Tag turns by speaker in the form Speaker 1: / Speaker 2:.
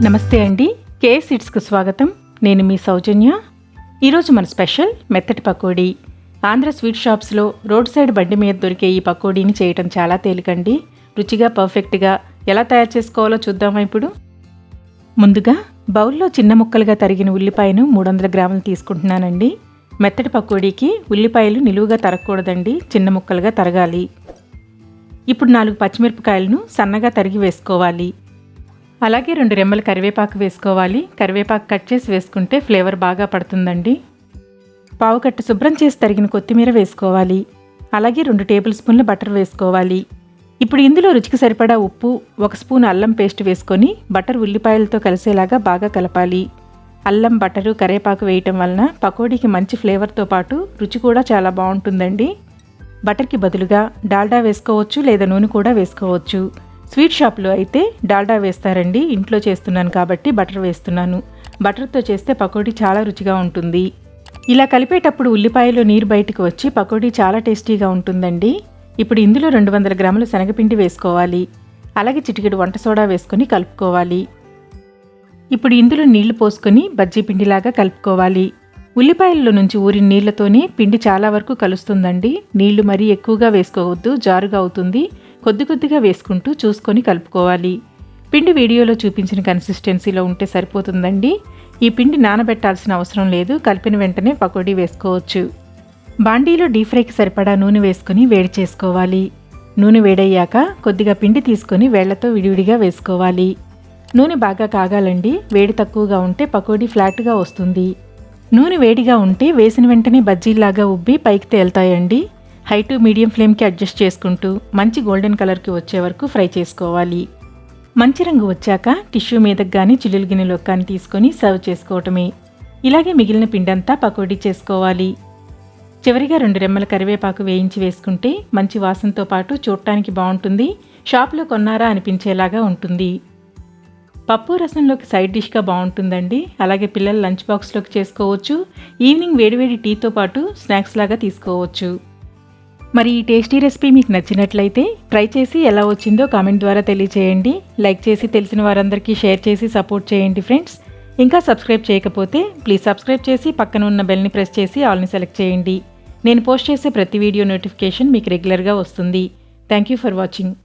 Speaker 1: నమస్తే అండి, కేఎస్ సీడ్స్కు స్వాగతం. నేను మీ సౌజన్య. ఈరోజు మన స్పెషల్ మెత్తటి పకోడీ. ఆంధ్ర స్వీట్ షాప్స్లో రోడ్ సైడ్ బండి మీద దొరికే ఈ పకోడీని చేయటం చాలా తేలికండి. రుచిగా పర్ఫెక్ట్గా ఎలా తయారు చేసుకోవాలో చూద్దామా ఇప్పుడు. ముందుగా బౌల్లో చిన్న ముక్కలుగా తరిగిన ఉల్లిపాయను 300 గ్రాములు తీసుకుంటున్నానండి. మెత్తటి పకోడీకి ఉల్లిపాయలు నిలువుగా తరగకూడదండి, చిన్న ముక్కలుగా తరగాలి. ఇప్పుడు 4 పచ్చిమిరపకాయలను సన్నగా తరిగి వేసుకోవాలి. అలాగే 2 రెమ్మల కరివేపాకు వేసుకోవాలి. కరివేపాకు కట్ చేసి వేసుకుంటే ఫ్లేవర్ బాగా పడుతుందండి. పావు కట్ట శుభ్రం చేసి తరిగిన కొత్తిమీర వేసుకోవాలి. అలాగే 2 టేబుల్ స్పూన్ల బటర్ వేసుకోవాలి. ఇప్పుడు ఇందులో రుచికి సరిపడా ఉప్పు, 1 స్పూన్ అల్లం పేస్ట్ వేసుకొని బటర్ ఉల్లిపాయలతో కలిసేలాగా బాగా కలపాలి. అల్లం, బటరు, కరివేపాకు వేయటం వలన పకోడీకి మంచి ఫ్లేవర్తో పాటు రుచి కూడా చాలా బాగుంటుందండి. బటర్కి బదులుగా డాల్డా వేసుకోవచ్చు, లేదా నూనె కూడా వేసుకోవచ్చు. స్వీట్ షాప్లో అయితే డాల్డా వేస్తారండి. ఇంట్లో చేస్తున్నాను కాబట్టి బటర్ వేస్తున్నాను. బటర్తో చేస్తే పకోడీ చాలా రుచిగా ఉంటుంది. ఇలా కలిపేటప్పుడు ఉల్లిపాయలో నీరు బయటకు వచ్చి పకోడీ చాలా టేస్టీగా ఉంటుందండి. ఇప్పుడు ఇందులో 200 గ్రాముల శనగపిండి వేసుకోవాలి. అలాగే చిటికెడు వంట సోడా వేసుకొని కలుపుకోవాలి. ఇప్పుడు ఇందులో నీళ్లు పోసుకొని బజ్జీ పిండిలాగా కలుపుకోవాలి. ఉల్లిపాయల్లో నుంచి ఊరిన నీళ్లతోనే పిండి చాలా వరకు కలుస్తుందండి. నీళ్లు మరీ ఎక్కువగా వేసుకోవద్దు, జారుగా అవుతుంది. కొద్ది కొద్దిగా వేసుకుంటూ చూసుకొని కలుపుకోవాలి. పిండి వీడియోలో చూపించిన కన్సిస్టెన్సీలో ఉంటే సరిపోతుందండి. ఈ పిండి నానబెట్టాల్సిన అవసరం లేదు. కలిపిన వెంటనే పకోడీ వేసుకోవచ్చు. బాండీలో డీప్ ఫ్రైకి సరిపడా నూనె వేసుకొని వేడి చేసుకోవాలి. నూనె వేడయ్యాక కొద్దిగా పిండి తీసుకొని వేళ్లతో విడివిడిగా వేసుకోవాలి. నూనె బాగా కాగాలండి. వేడి తక్కువగా ఉంటే పకోడీ ఫ్లాట్గా వస్తుంది. నూనె వేడిగా ఉంటే వేసిన వెంటనే బజ్జీలాగా ఉబ్బి పైకి తేలుతాయండి. హై టు మీడియం ఫ్లేమ్కి అడ్జస్ట్ చేసుకుంటూ మంచి గోల్డెన్ కలర్కి వచ్చే వరకు ఫ్రై చేసుకోవాలి. మంచి రంగు వచ్చాక టిష్యూ మీదకు కానీ చిల్లులు గిన్నెలోకి కానీ తీసుకొని సర్వ్ చేసుకోవటమే. ఇలాగే మిగిలిన పిండంతా పకోడీ చేసుకోవాలి. చివరిగా 2 రెమ్మల కరివేపాకు వేయించి వేసుకుంటే మంచి వాసనతో పాటు చూడటానికి బాగుంటుంది. షాప్లో కొన్నారా అనిపించేలాగా ఉంటుంది. పప్పు రసంలోకి సైడ్ డిష్గా బాగుంటుందండి. అలాగే పిల్లల లంచ్ బాక్స్లోకి చేసుకోవచ్చు. ఈవినింగ్ వేడివేడి టీతో పాటు స్నాక్స్ లాగా తీసుకోవచ్చు. మరి ఈ టేస్టీ రెసిపీ మీకు నచ్చినట్లయితే ట్రై చేసి ఎలా వచ్చిందో కామెంట్ ద్వారా తెలియచేయండి. లైక్ చేసి తెలిసిన వారందరికీ షేర్ చేసి సపోర్ట్ చేయండి ఫ్రెండ్స్. ఇంకా సబ్స్క్రైబ్ చేయకపోతే ప్లీజ్ సబ్స్క్రైబ్ చేసి పక్కన ఉన్న బెల్ని ప్రెస్ చేసి ఆల్ని సెలెక్ట్ చేయండి. నేను పోస్ట్ చేసే ప్రతి వీడియో నోటిఫికేషన్ మీకు రెగ్యులర్గా వస్తుంది. Thank you for watching.